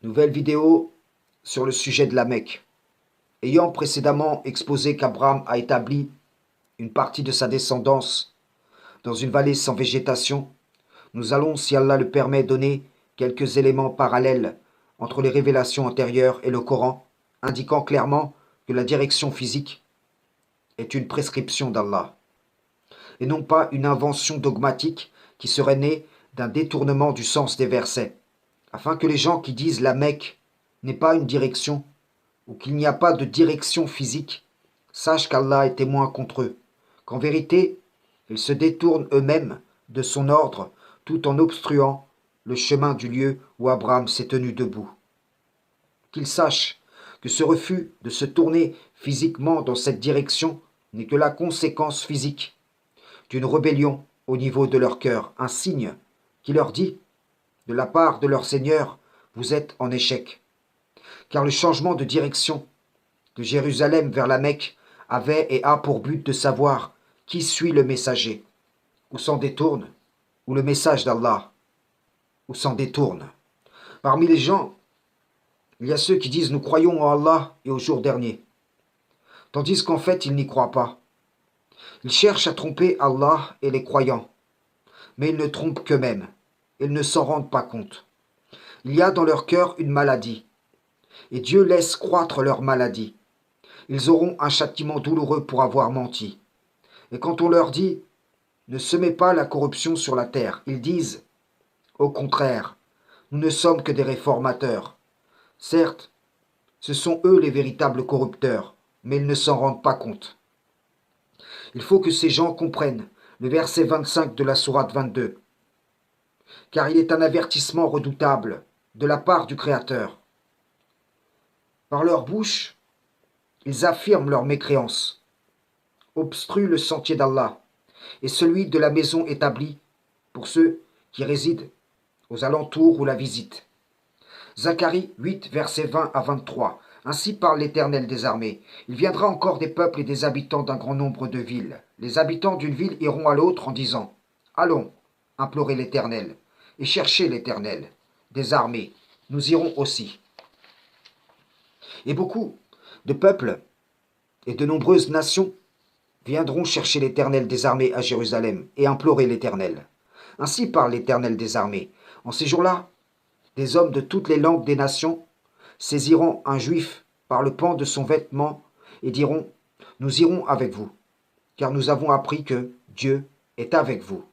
Nouvelle vidéo sur le sujet de la Mecque. Ayant précédemment exposé qu'Abraham a établi une partie de sa descendance dans une vallée sans végétation, nous allons, si Allah le permet, donner quelques éléments parallèles entre les révélations antérieures et le Coran, indiquant clairement que la direction physique est une prescription d'Allah, et non pas une invention dogmatique qui serait née d'un détournement du sens des versets, afin que les gens qui disent la Mecque n'est pas une direction, ou qu'il n'y a pas de direction physique, sachent qu'Allah est témoin contre eux, qu'en vérité, ils se détournent eux-mêmes de son ordre tout en obstruant le chemin du lieu où Abraham s'est tenu debout. Qu'ils sachent que ce refus de se tourner physiquement dans cette direction n'est que la conséquence physique d'une rébellion au niveau de leur cœur, un signe qui leur dit, de la part de leur Seigneur, vous êtes en échec. Car le changement de direction de Jérusalem vers la Mecque avait et a pour but de savoir qui suit le messager, ou s'en détourne, ou le message d'Allah, ou s'en détourne. Parmi les gens, il y a ceux qui disent nous croyons en Allah et au jour dernier, tandis qu'en fait ils n'y croient pas. Ils cherchent à tromper Allah et les croyants, mais ils ne trompent qu'eux-mêmes. Ils ne s'en rendent pas compte. Il y a dans leur cœur une maladie, et Dieu laisse croître leur maladie. Ils auront un châtiment douloureux pour avoir menti. Et quand on leur dit « Ne semez pas la corruption sur la terre », ils disent « Au contraire, nous ne sommes que des réformateurs. Certes, ce sont eux les véritables corrupteurs, mais ils ne s'en rendent pas compte. » Il faut que ces gens comprennent le verset 25 de la sourate 22, car il est un avertissement redoutable de la part du Créateur. Par leur bouche, ils affirment leur mécréance, obstruent le sentier d'Allah et celui de la maison établie pour ceux qui résident aux alentours ou la visitent. Zacharie 8, versets 20 à 23. Ainsi parle l'Éternel des armées. Il viendra encore des peuples et des habitants d'un grand nombre de villes. Les habitants d'une ville iront à l'autre en disant « Allons, implorer l'Éternel, et chercher l'Éternel des armées. Nous irons aussi. » Et beaucoup de peuples et de nombreuses nations viendront chercher l'Éternel des armées à Jérusalem et implorer l'Éternel. Ainsi parle l'Éternel des armées. En ces jours-là, des hommes de toutes les langues des nations saisiront un juif par le pan de son vêtement et diront « Nous irons avec vous, car nous avons appris que Dieu est avec vous. »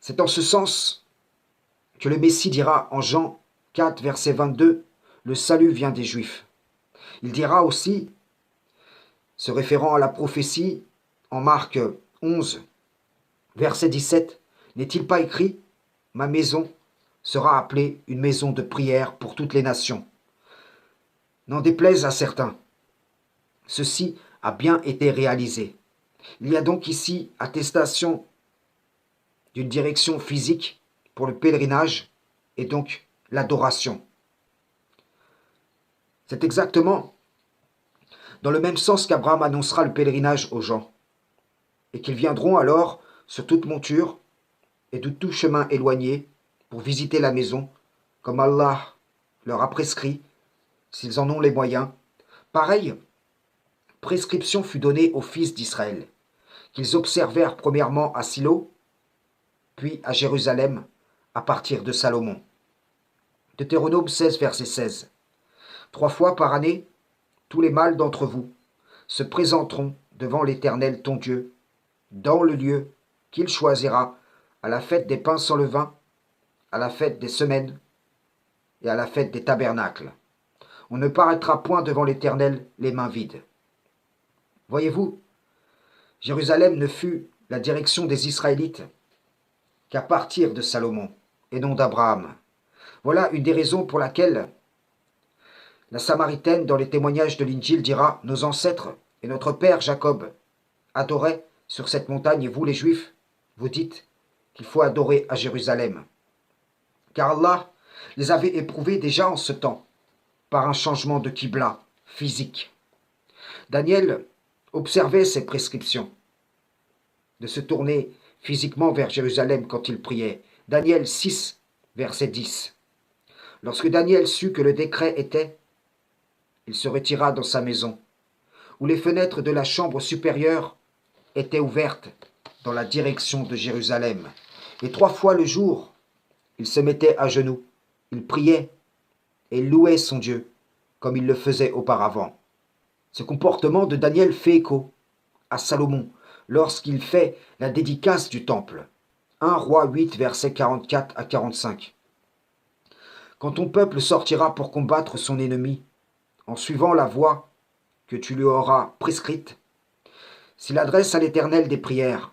C'est en ce sens que le Messie dira en Jean 4, verset 22, « Le salut vient des Juifs. » Il dira aussi, se référant à la prophétie, en Marc 11, verset 17, « N'est-il pas écrit, ma maison sera appelée une maison de prière pour toutes les nations. » N'en déplaise à certains, ceci a bien été réalisé. Il y a donc ici attestation d'une direction physique pour le pèlerinage et donc l'adoration. C'est exactement dans le même sens qu'Abraham annoncera le pèlerinage aux gens, et qu'ils viendront alors sur toute monture et de tout chemin éloigné pour visiter la maison, comme Allah leur a prescrit, s'ils en ont les moyens. Pareille prescription fut donnée aux fils d'Israël, qu'ils observèrent premièrement à Silo, puis à Jérusalem, à partir de Salomon. Deutéronome 16, verset 16. 3 fois par année, tous les mâles d'entre vous se présenteront devant l'Éternel ton Dieu, dans le lieu qu'il choisira, à la fête des pains sans levain, à la fête des semaines et à la fête des tabernacles. On ne paraîtra point devant l'Éternel les mains vides. Voyez-vous, Jérusalem ne fut la direction des Israélites qu'à partir de Salomon et non d'Abraham. Voilà une des raisons pour laquelle la Samaritaine, dans les témoignages de l'Injil, dira « Nos ancêtres et notre père Jacob adoraient sur cette montagne, et vous les Juifs, vous dites qu'il faut adorer à Jérusalem. » Car Allah les avait éprouvés déjà en ce temps, par un changement de Qibla physique. Daniel observait ces prescriptions, de se tourner physiquement vers Jérusalem quand il priait. Daniel 6, verset 10. Lorsque Daniel sut que le décret était, il se retira dans sa maison, où les fenêtres de la chambre supérieure étaient ouvertes dans la direction de Jérusalem. Et 3 fois le jour, il se mettait à genoux, il priait et louait son Dieu, comme il le faisait auparavant. Ce comportement de Daniel fait écho à Salomon lorsqu'il fait la dédicace du temple. 1 Roi 8, versets 44 à 45. Quand ton peuple sortira pour combattre son ennemi, en suivant la voie que tu lui auras prescrite, s'il adresse à l'Éternel des prières,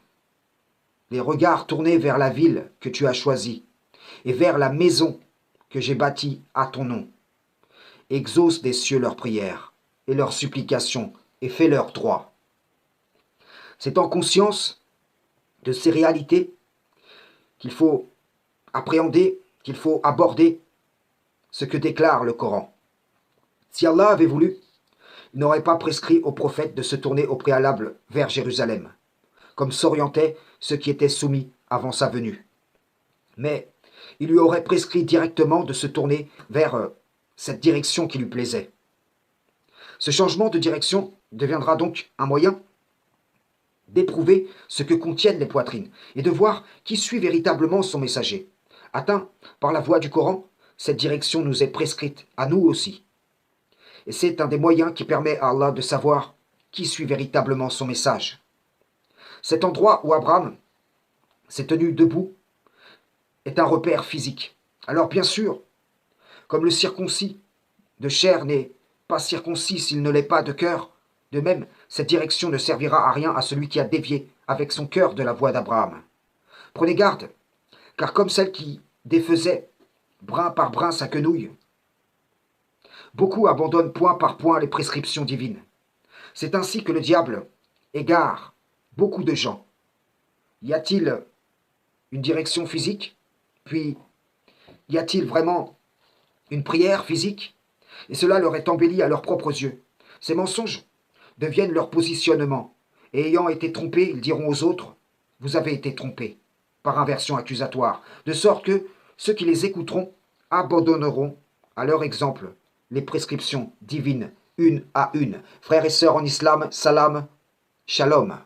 les regards tournés vers la ville que tu as choisie et vers la maison que j'ai bâtie à ton nom, exauce des cieux leurs prières et leurs supplications et fais leur droit. C'est en conscience de ces réalités qu'il faut appréhender, qu'il faut aborder ce que déclare le Coran. Si Allah avait voulu, il n'aurait pas prescrit aux prophètes de se tourner au préalable vers Jérusalem, comme s'orientaient ceux qui étaient soumis avant sa venue. Mais il lui aurait prescrit directement de se tourner vers cette direction qui lui plaisait. Ce changement de direction deviendra donc un moyen d'éprouver ce que contiennent les poitrines et de voir qui suit véritablement son messager. Atteint par la voix du Coran, cette direction nous est prescrite à nous aussi. Et c'est un des moyens qui permet à Allah de savoir qui suit véritablement son message. Cet endroit où Abraham s'est tenu debout est un repère physique. Alors bien sûr, comme le circoncis de chair n'est pas circoncis s'il ne l'est pas de cœur, de même, cette direction ne servira à rien à celui qui a dévié avec son cœur de la voie d'Abraham. Prenez garde, car comme celle qui défaisait brin par brin sa quenouille, beaucoup abandonnent point par point les prescriptions divines. C'est ainsi que le diable égare beaucoup de gens. Y a-t-il une direction physique? Puis, y a-t-il vraiment une prière physique? Et cela leur est embelli à leurs propres yeux. Ces mensonges deviennent leur positionnement. Et ayant été trompés, ils diront aux autres, vous avez été trompés, par inversion accusatoire, de sorte que ceux qui les écouteront abandonneront à leur exemple les prescriptions divines, une à une. Frères et sœurs en islam, salam, shalom.